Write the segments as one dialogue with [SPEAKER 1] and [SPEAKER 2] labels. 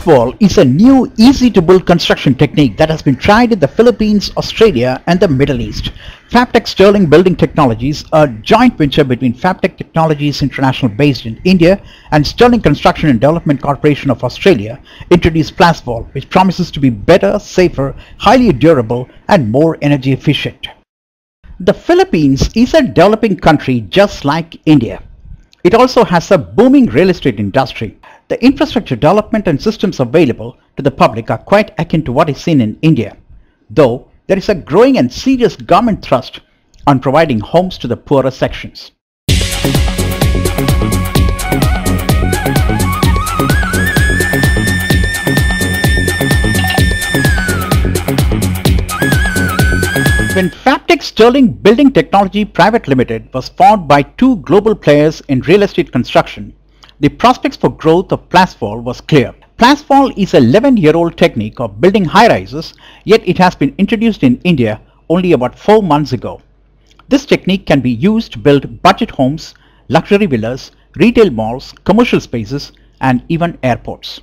[SPEAKER 1] Plaswall is a new, easy-to-build construction technique that has been tried in the Philippines, Australia, and the Middle East. Fabtech Sterling Building Technologies, a joint venture between Fabtech Technologies International based in India and Sterling Construction and Development Corporation of Australia, introduced Plaswall, which promises to be better, safer, highly durable, and more energy efficient. The Philippines is a developing country just like India. It also has a booming real estate industry. The infrastructure development and systems available to the public are quite akin to what is seen in India, though there is a growing and serious government thrust on providing homes to the poorer sections. When Fabtech Sterling Building Technology Private Limited was formed by two global players in real estate construction, the prospects for growth of Plaswall was clear. Plaswall is an 11-year-old technique of building high-rises, yet it has been introduced in India only about 4 months ago. This technique can be used to build budget homes, luxury villas, retail malls, commercial spaces, and even airports.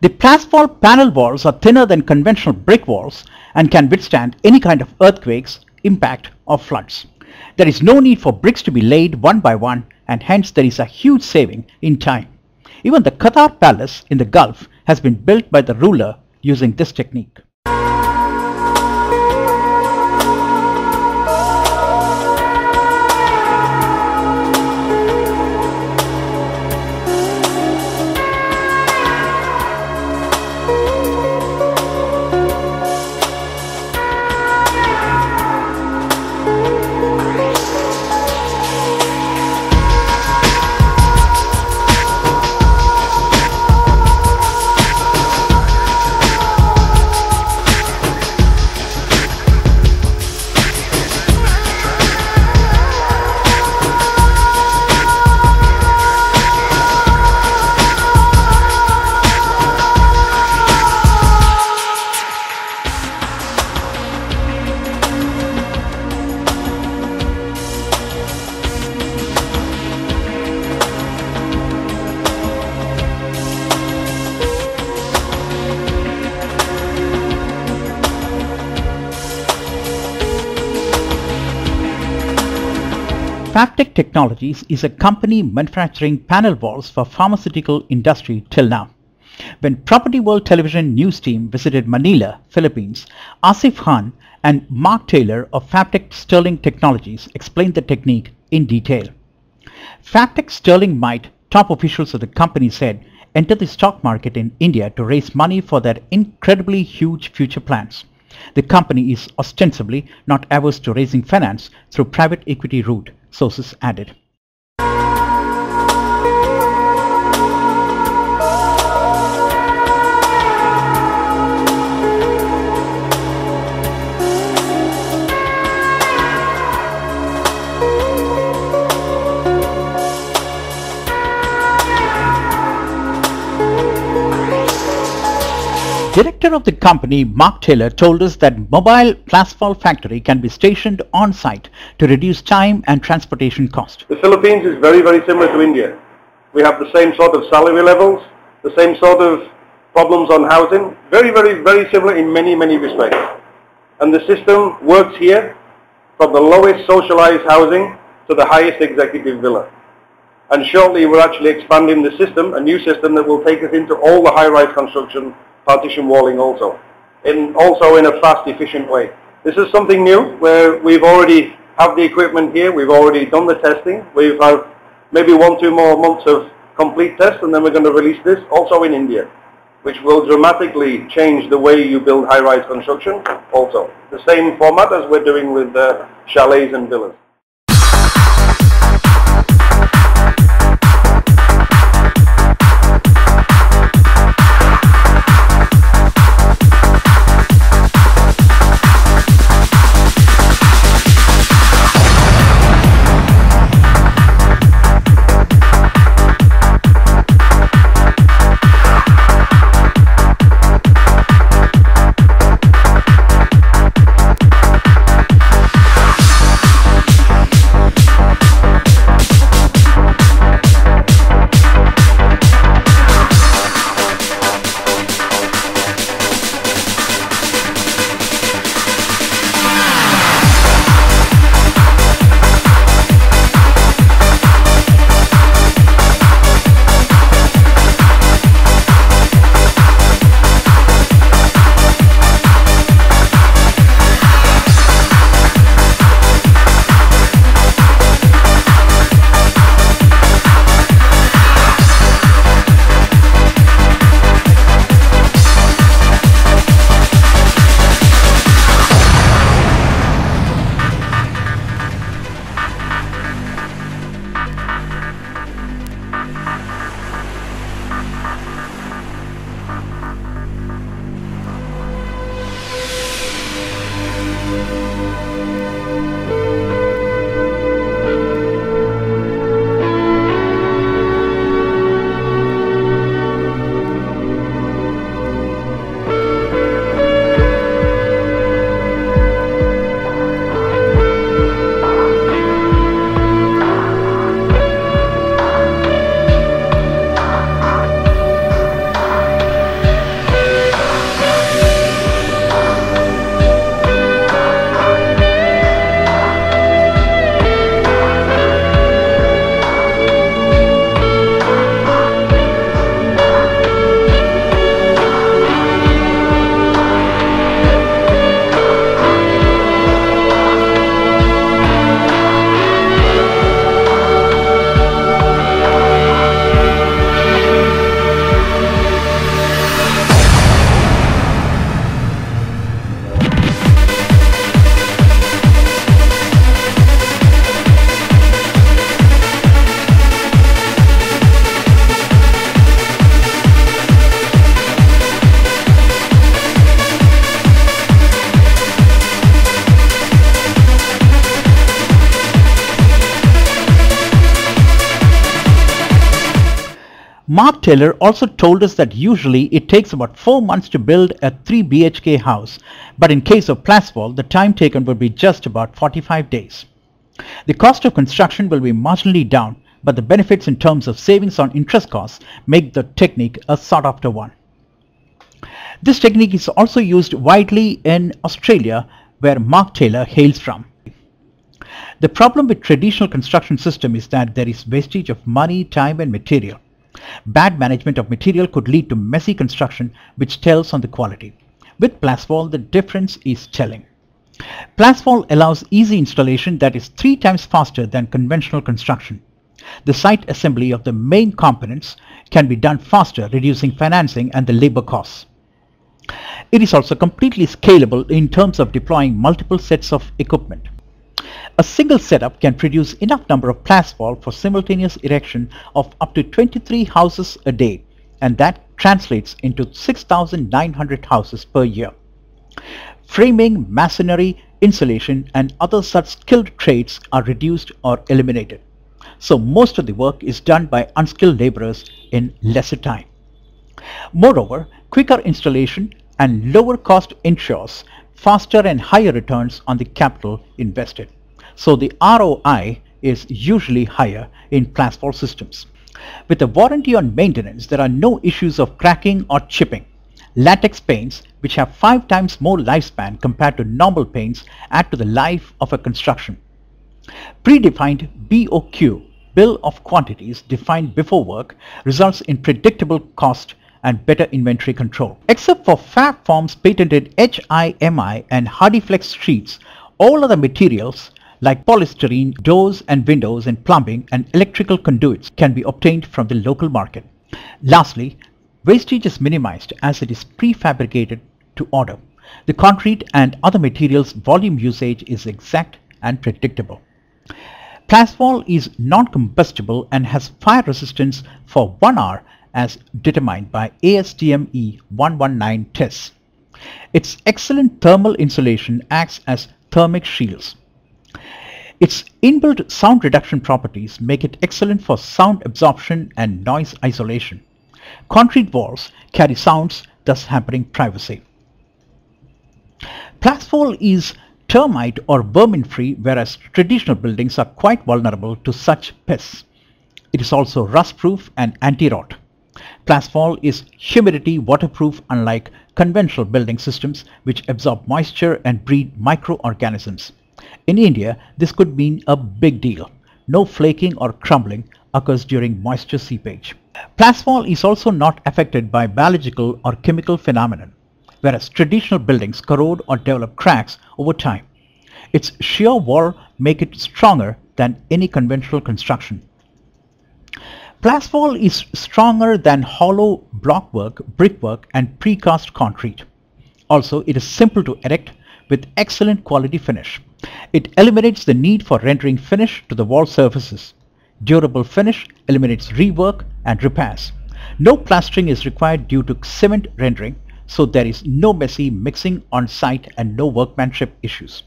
[SPEAKER 1] The Plaswall panel walls are thinner than conventional brick walls and can withstand any kind of earthquakes, impact, or floods. There is no need for bricks to be laid one by one, and hence there is a huge saving in time. Even the Qatar Palace in the Gulf has been built by the ruler using this technique. Fabtech Technologies is a company manufacturing panel walls for pharmaceutical industry till now. When Property World Television news team visited Manila, Philippines, Asif Khan and Mark Taylor of Fabtech Sterling Technologies explained the technique in detail. Fabtech Sterling might, top officials of the company said, enter the stock market in India to raise money for their incredibly huge future plans. The company is ostensibly not averse to raising finance through private equity route, sources added. Director of the company, Mark Taylor, told us that mobile Plaswall factory can be stationed on site to reduce time and transportation cost.
[SPEAKER 2] The Philippines is very, very similar to India. We have the same sort of salary levels, the same sort of problems on housing, very, very, very similar in many, many respects. And the system works here from the lowest socialized housing to the highest executive villa. And shortly we're actually expanding the system, a new system that will take us into all the high-rise construction, partition walling also in a fast, efficient way. This is something new where we've already have the equipment here. We've already done the testing. We've had maybe 1-2 more months of complete tests, and then we're going to release this also in India, which will dramatically change the way you build high-rise construction also. The same format as we're doing with chalets and villas.
[SPEAKER 1] Mark Taylor also told us that usually it takes about 4 months to build a 3 BHK house, but in case of Plaswall, the time taken will be just about 45 days. The cost of construction will be marginally down, but the benefits in terms of savings on interest costs make the technique a sought after one. This technique is also used widely in Australia, where Mark Taylor hails from. The problem with traditional construction system is that there is wastage of money, time and material. Bad management of material could lead to messy construction, which tells on the quality. With Plaswall, the difference is telling. Plaswall allows easy installation that is 3 times faster than conventional construction. The site assembly of the main components can be done faster, reducing financing and the labor costs. It is also completely scalable in terms of deploying multiple sets of equipment. A single setup can produce enough number of Plaswall for simultaneous erection of up to 23 houses a day, and that translates into 6,900 houses per year. Framing, masonry, insulation and other such skilled trades are reduced or eliminated. So most of the work is done by unskilled laborers in lesser time. Moreover, quicker installation and lower cost ensures faster and higher returns on the capital invested. So the ROI is usually higher in Plaswall systems. With a warranty on maintenance, there are no issues of cracking or chipping. Latex paints, which have 5 times more lifespan compared to normal paints, add to the life of a construction. Predefined BOQ, Bill of Quantities, defined before work, results in predictable cost and better inventory control. Except for Fabform's patented HIMI and HardyFlex sheets, all other materials like polystyrene doors and windows and plumbing and electrical conduits can be obtained from the local market. Lastly, wastage is minimized as it is prefabricated to order. The concrete and other materials volume usage is exact and predictable. Plaswall is non-combustible and has fire resistance for 1 hour as determined by ASTM E119 tests. Its excellent thermal insulation acts as thermic shields. Its inbuilt sound reduction properties make it excellent for sound absorption and noise isolation. Concrete walls carry sounds, thus hampering privacy. Plaswall is termite or vermin free, whereas traditional buildings are quite vulnerable to such pests. It is also rust proof and anti-rot. Plaswall is humidity waterproof, unlike conventional building systems which absorb moisture and breed microorganisms. In India, this could mean a big deal. No flaking or crumbling occurs during moisture seepage. Plaswall is also not affected by biological or chemical phenomena, whereas traditional buildings corrode or develop cracks over time. Its shear wall make it stronger than any conventional construction. Plaswall is stronger than hollow blockwork, brickwork and precast concrete. Also, it is simple to erect with excellent quality finish. It eliminates the need for rendering finish to the wall surfaces. Durable finish eliminates rework and repairs. No plastering is required due to cement rendering, so there is no messy mixing on site and no workmanship issues.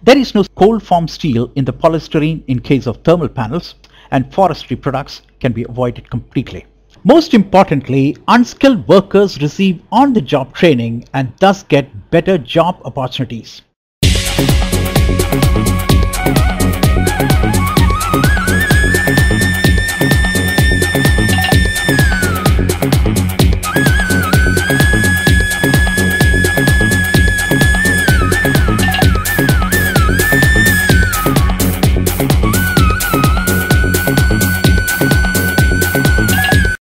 [SPEAKER 1] There is no cold form steel in the polystyrene in case of thermal panels, and forestry products can be avoided completely. Most importantly, unskilled workers receive on-the-job training and thus get better job opportunities.